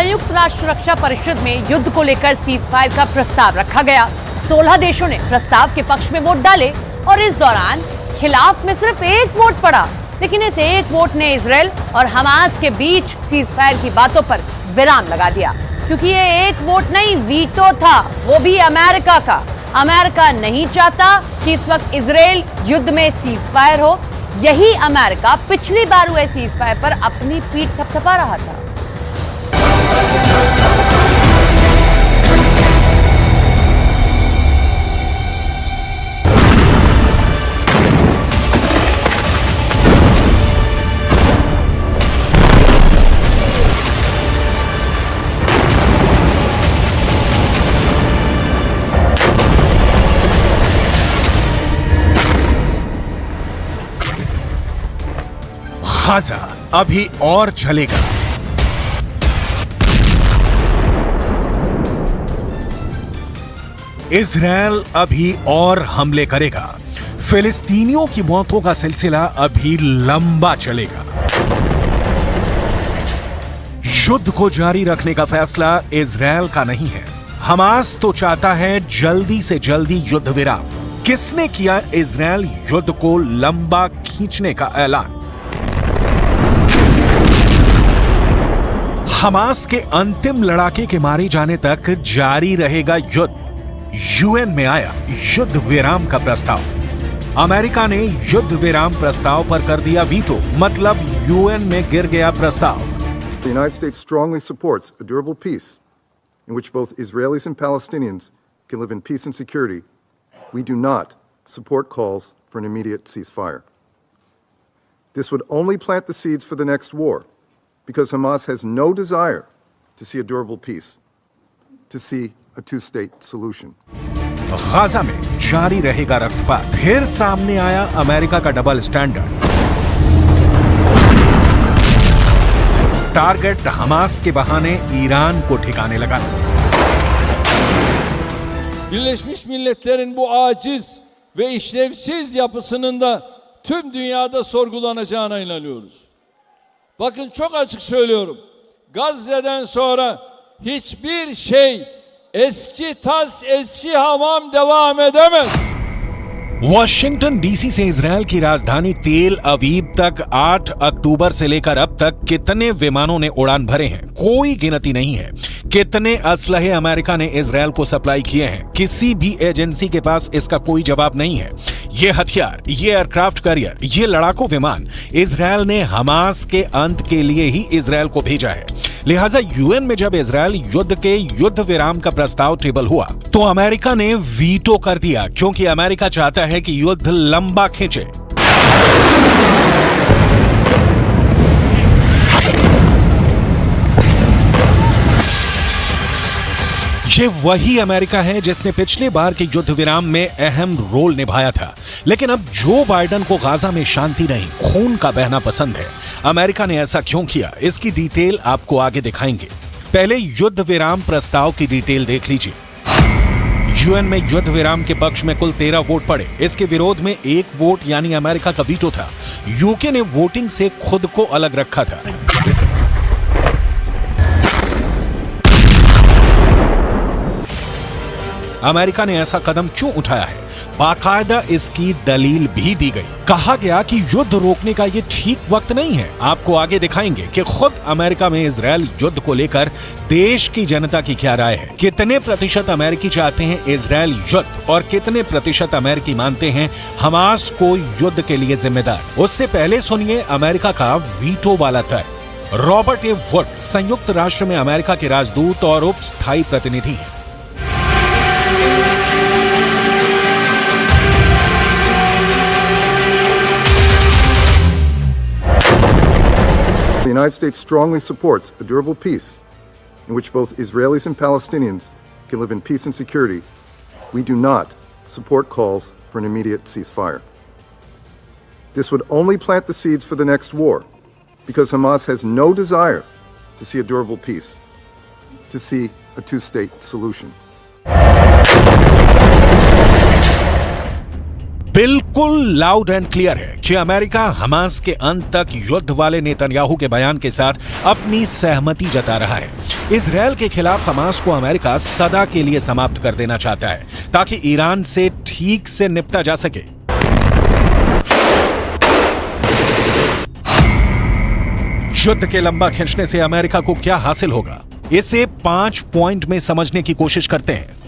संयुक्त राष्ट्र सुरक्षा परिषद में युद्ध को लेकर सीज फायर का प्रस्ताव रखा गया। 16 देशों ने प्रस्ताव के पक्ष में वोट डाले और इस दौरान खिलाफ में सिर्फ एक वोट पड़ा। लेकिन इस एक वोट ने इजराइल और हमास के बीच सीज फायर की बातों पर विराम लगा दिया, क्योंकि ये एक वोट नहीं, वीटो था, वो भी अमेरिका का। अमेरिका नहीं चाहता कि इस वक्त इजराइल युद्ध में सीज फायर हो। यही अमेरिका पिछली बार हुए सीज फायर पर अपनी पीठ थपथपा रहा था। गाजा अभी और जलेगा। इजराइल अभी और हमले करेगा। फिलिस्तीनियों की मौतों का सिलसिला अभी लंबा चलेगा। युद्ध को जारी रखने का फैसला इजराइल का नहीं है। हमास तो चाहता है जल्दी से जल्दी युद्ध विराम। किसने किया इजराइल युद्ध को लंबा खींचने का ऐलान? हमास के अंतिम लड़ाके के मारे जाने तक जारी रहेगा युद्ध। यूएन में आया युद्ध विराम का प्रस्ताव। अमेरिका ने युद्ध विराम प्रस्ताव पर कर दिया वीटो, मतलब यूएन में गिर गया प्रस्ताव। The United States strongly supports a durable peace in which both Israelis and Palestinians can live in peace and security. We do not support calls for an immediate ceasefire. This would only plant the seeds for the next war, because Hamas has no desire to see a durable peace, to see a two-state solution. Gaza में जारी रहेगा रक्तपात। फिर सामने आया America का double standard. Target Hamas के बहाने Iran को ठिकाने लगा। Birleşmiş Milletler'in bu aciz ve işlevsiz yapısının da tüm dünyada sorgulanacağına inanıyoruz. Bakın çok açık söylüyorum. Gazze'den sonra hiçbir şey eski tas eski hamam devam edemez. Washington DC से Israel की राजधानी तेल अवीव तक 8 अक्टूबर से लेकर अब तक कितने विमानों ने उड़ान भरे हैं, कोई गिनती नहीं है। कितने असलहे अमेरिका ने इजरायल को सप्लाई किए हैं, किसी भी एजेंसी के पास इसका कोई जवाब नहीं है। ये हथियार, ये एयरक्राफ्ट कैरियर, ये लड़ाकू विमान इजरायल ने हमास के अंत के लिए ही इजरायल को भेजा है। लिहाजा यूएन में जब इजरायल युद्ध के युद्ध विराम का प्रस्ताव टेबल हुआ तो अमेरिका ने वीटो कर दिया, क्योंकि अमेरिका चाहता है कि युद्ध लंबा खींचे। ये वही अमेरिका है जिसने पिछले बार के युद्ध विराम में अहम रोल निभाया था। लेकिन अब जो बाइडेन को गाजा में शांति नहीं, खून का बहना पसंद है। अमेरिका ने ऐसा क्यों किया, इसकी डिटेल आपको आगे दिखाएंगे। पहले युद्ध विराम प्रस्ताव की डिटेल देख लीजिए। यूएन में युद्ध विराम के पक्ष में कुल 13 वोट पड़े। इसके विरोध में 1 वोट यानी अमेरिका का वीटो था। यूके ने वोटिंग से खुद को अलग रखा था। अमेरिका ने ऐसा कदम क्यों उठाया है, बाकायदा इसकी दलील भी दी गई। कहा गया कि युद्ध रोकने का ये ठीक वक्त नहीं है। आपको आगे दिखाएंगे कि खुद अमेरिका में इजरायल युद्ध को लेकर देश की जनता की क्या राय है। कितने प्रतिशत अमेरिकी चाहते हैं इजरायल युद्ध और कितने प्रतिशत अमेरिकी मानते हैं हमास को युद्ध के लिए जिम्मेदार। उससे पहले सुनिए अमेरिका का वीटो वाला तर्क। रॉबर्ट ए वुड संयुक्त राष्ट्र में अमेरिका के राजदूत और उप स्थायी प्रतिनिधि हैं। The United States strongly supports a durable peace in which both Israelis and Palestinians can live in peace and security. We do not support calls for an immediate ceasefire. This would only plant the seeds for the next war, because Hamas has no desire to see a durable peace, to see a two-state solution. बिल्कुल loud and clear है कि America Hamas के अंत तक युद्ध वाले Netanyahu के बयान के साथ अपनी सहमति जता रहा है। इजरायल के खिलाफ हमास को अमेरिका सदा के लिए समाप्त कर देना चाहता है ताकि ईरान से ठीक से निपटा जा सके। युद्ध के लंबा खींचने से अमेरिका को क्या हासिल होगा, इसे 5 पॉइंट में समझने की कोशिश करते हैं।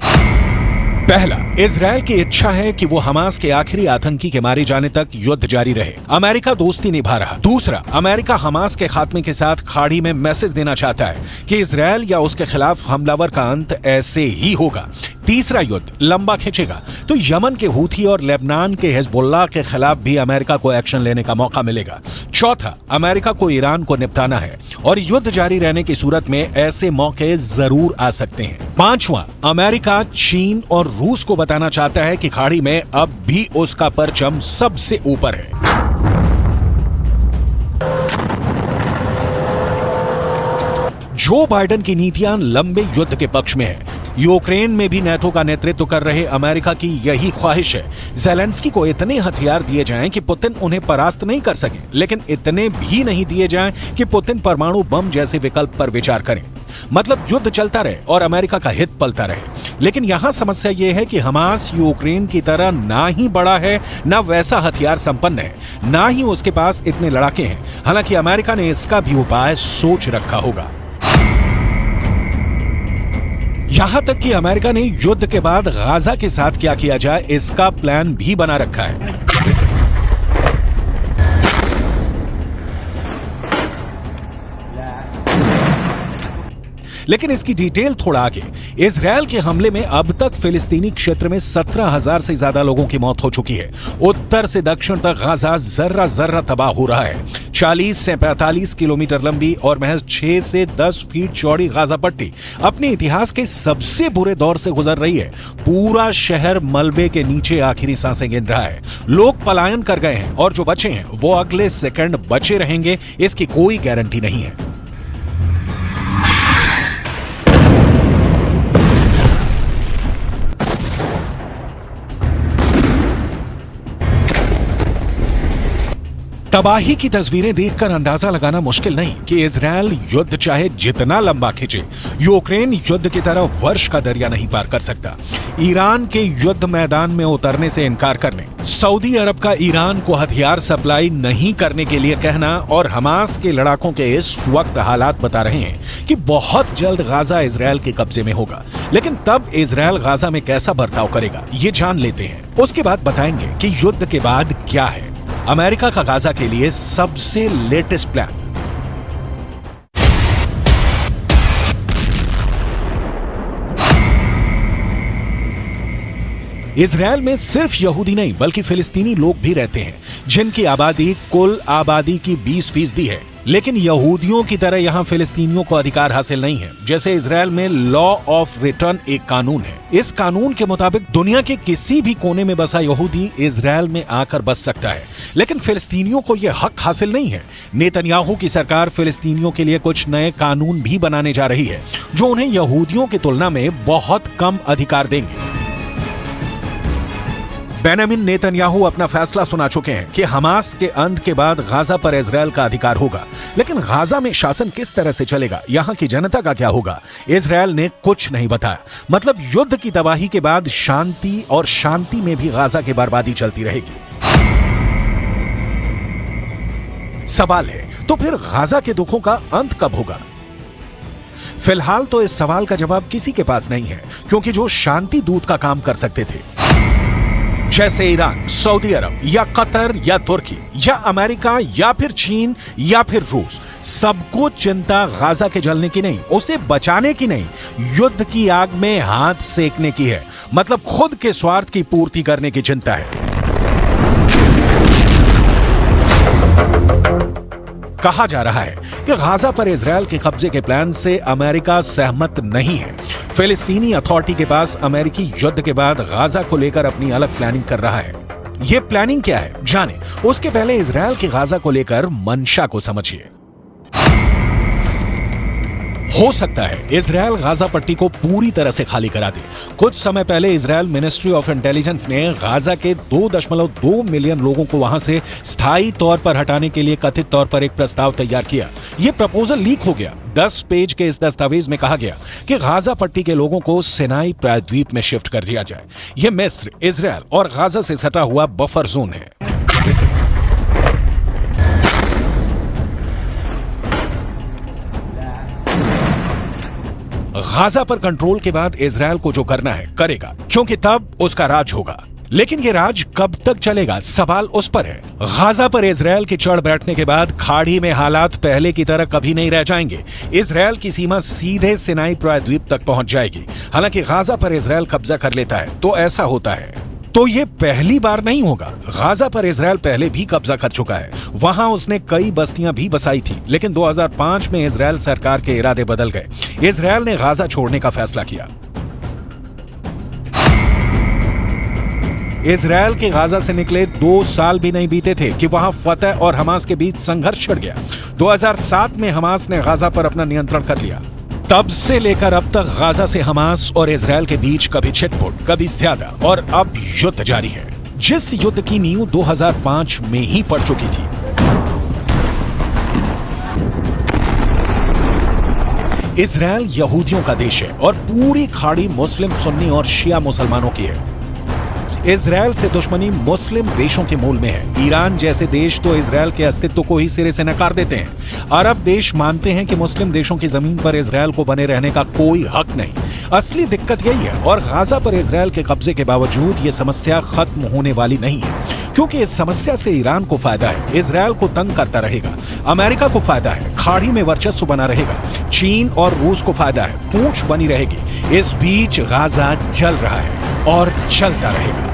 पहला, इजरायल की इच्छा है कि वो हमास के आखिरी आतंकी के मारे जाने तक युद्ध जारी रहे। अमेरिका दोस्ती निभा रहा। दूसरा, अमेरिका हमास के खात्मे के साथ खाड़ी में मैसेज देना चाहता है कि इजरायल या उसके खिलाफ हमलावर का अंत ऐसे ही होगा। तीसरा, युद्ध लंबा खींचेगा तो यमन के हूथी और लेबनान के हिजबुल्लाह के खिलाफ भी अमेरिका को एक्शन लेने का मौका मिलेगा। चौथा, अमेरिका को ईरान को निपटाना है और युद्ध जारी रहने की सूरत में ऐसे मौके जरूर आ सकते हैं। पांचवां, अमेरिका चीन और रूस को बताना चाहता है कि खाड़ी में अब भी उसका परचम सबसे ऊपर है। जो बाइडेन की नीतियां लंबे युद्ध के पक्ष में है। यूक्रेन में भी नेटो का नेतृत्व कर रहे अमेरिका की यही ख्वाहिश है। ज़ेलेंस्की को इतने हथियार दिए जाएं कि पुतिन उन्हें परास्त नहीं कर सके, लेकिन इतने भी नहीं दिए जाएं कि पुतिन परमाणु बम जैसे विकल्प पर विचार करें। मतलब युद्ध चलता रहे और अमेरिका का हित पलता रहे। लेकिन यहां समस्या यह है कि हमास यूक्रेन की तरह ना ही बड़ा है, ना वैसा हथियार संपन्न है, ना ही उसके पास इतने लड़ाके हैं। हालांकि अमेरिका ने इसका भी उपाय सोच रखा होगा। यहां तक कि अमेरिका ने युद्ध के बाद गाजा के साथ क्या किया जाए इसका प्लान भी बना रखा है। लेकिन इसकी डिटेल थोड़ा आगे। इजरायल के हमले में अब तक फिलिस्तीनी क्षेत्र में 17,000 से ज्यादा लोगों की मौत हो चुकी है। उत्तर से दक्षिण तक गाजा जर्रा जर्रा तबाह हो रहा है। 40 से 45 किलोमीटर लंबी और महज 6 से 10 फीट चौड़ी गाजा पट्टी अपने इतिहास के सबसे बुरे दौर से गुजर रही है। पूरा शहर मलबे के नीचे आखिरी सांसें गिन रहा है। लोग पलायन कर गए हैं और जो बचे हैं वो अगले सेकंड बचे रहेंगे, इसकी कोई गारंटी नहीं है। तबाही की तस्वीरें देखकर अंदाजा लगाना मुश्किल नहीं कि इजरायल युद्ध चाहे जितना लंबा खींचे, यूक्रेन युद्ध की तरह वर्ष का दरिया नहीं पार कर सकता। ईरान के युद्ध मैदान में उतरने से इनकार करने, सऊदी अरब का ईरान को हथियार सप्लाई नहीं करने के लिए कहना और हमास के लड़ाकों के इस वक्त हालात बता रहे हैं कि बहुत जल्द गाजा इजरायल के कब्जे में होगा। लेकिन तब इजरायल गाजा में कैसा बर्ताव करेगा, ये जान लेते हैं। उसके बाद बताएंगे कि युद्ध के बाद क्या है अमेरिका का गाजा के लिए सबसे लेटेस्ट प्लान। इजरायल में सिर्फ यहूदी नहीं बल्कि फिलिस्तीनी लोग भी रहते हैं, जिनकी आबादी कुल आबादी की 20% है। लेकिन यहूदियों की तरह यहां फिलिस्तीनियों को अधिकार हासिल नहीं है। जैसे इजरायल में लॉ ऑफ रिटर्न एक कानून है। इस कानून के मुताबिक दुनिया के किसी भी कोने में बसा यहूदी इजरायल में आकर बस सकता है, लेकिन फिलिस्तीनियों को यह हक हासिल नहीं है। नेतन्याहू की सरकार फिलिस्तीनियों के लिए कुछ नए कानून भी बनाने जा रही है, जो उन्हें यहूदियों की तुलना में बहुत कम अधिकार देंगे। बेंजामिन नेतन्याहू अपना फैसला सुना चुके हैं कि हमास के अंत के बाद गाजा पर इजरायल का अधिकार होगा। लेकिन गाजा में शासन किस तरह से चलेगा, यहां की जनता का क्या होगा, इजरायल ने कुछ नहीं बताया। मतलब युद्ध की तबाही के बाद शांति, और शांति में भी गाजा की बर्बादी चलती रहेगी। सवाल है, तो फिर गाजा के दुखों का अंत कब होगा? फिलहाल तो इस सवाल का जवाब किसी के पास नहीं है, क्योंकि जो शांति दूत का काम कर सकते थे, जैसे ईरान, सऊदी अरब या कतर या तुर्की या अमेरिका या फिर चीन या फिर रूस, सबको चिंता गाजा के जलने की नहीं, उसे बचाने की नहीं, युद्ध की आग में हाथ सेकने की है। मतलब खुद के स्वार्थ की पूर्ति करने की चिंता है। कहा जा रहा है कि गाजा पर इजरायल के कब्जे के प्लान से अमेरिका सहमत नहीं है। फिलिस्तीनी अथॉरिटी के पास अमेरिकी युद्ध के बाद गाजा को लेकर अपनी अलग प्लानिंग कर रहा है। यह प्लानिंग क्या है जाने, उसके पहले इजरायल के गाजा को लेकर मंशा को समझिए। हो सकता है इजरायल गाजा पट्टी को पूरी तरह से खाली करा दे। कुछ समय पहले इजरायल मिनिस्ट्री ऑफ इंटेलिजेंस ने गाजा के 2.2 मिलियन लोगों को वहां से स्थायी तौर पर हटाने के लिए कथित तौर पर एक प्रस्ताव तैयार किया। यह प्रपोजल लीक हो गया। 10 पेज के इस दस्तावेज में कहा गया कि गाजा पट्टी के लोगों को सिनाई प्रायद्वीप में शिफ्ट कर दिया जाए। यह मिस्र, इजरायल और गाजा से सटा हुआ बफर जोन है। गाजा पर कंट्रोल के बाद इजरायल को जो करना है करेगा, क्योंकि तब उसका राज होगा। लेकिन ये राज कब तक चलेगा, सवाल उस पर है। गाजा पर इजरायल के चढ़ बैठने के बाद खाड़ी में हालात पहले की तरह कभी नहीं रह जाएंगे। इजरायल की सीमा सीधे सिनाई प्रायद्वीप तक पहुंच जाएगी। हालांकि गाजा पर इजरायल कब्जा कर लेता है तो ऐसा होता है, तो ये पहली बार नहीं होगा। गाजा पर इजरायल पहले भी कब्जा कर चुका है। वहां उसने कई बस्तियां भी बसाई थी, लेकिन 2005 में इजरायल सरकार के इरादे बदल गए। इजरायल ने गाजा छोड़ने का फैसला किया। इजरायल के गाजा से निकले 2 साल भी नहीं बीते थे कि वहां फतह और हमास के बीच संघर्ष छिड़ गया। 2007 में हमास ने गाजा पर अपना नियंत्रण कर लिया। तब से लेकर अब तक गाजा से हमास और इजरायल के बीच कभी छिटपुट, कभी ज्यादा और अब युद्ध जारी है, जिस युद्ध की नींव 2005 में ही पड़ चुकी थी। इजरायल यहूदियों का देश है और पूरी खाड़ी मुस्लिम, सुन्नी और शिया मुसलमानों की है। इजरायल से दुश्मनी मुस्लिम देशों के मूल में है। ईरान जैसे देश तो इजरायल के अस्तित्व को ही सिरे से नकार देते हैं। अरब देश मानते हैं कि मुस्लिम देशों की जमीन पर इजरायल को बने रहने का कोई हक नहीं। असली दिक्कत यही है, और गाजा पर इजरायल के कब्जे के बावजूद ये समस्या खत्म होने वाली नहीं है, क्योंकि इस समस्या से ईरान को फायदा है। इजरायल को तंग करता रहेगा। अमेरिका को फायदा है, खाड़ी में वर्चस्व बना रहेगा। चीन और रूस को फायदा है, पूंछ बनी रहेगी। इस बीच गाजा जल रहा है और चलता रहेगा।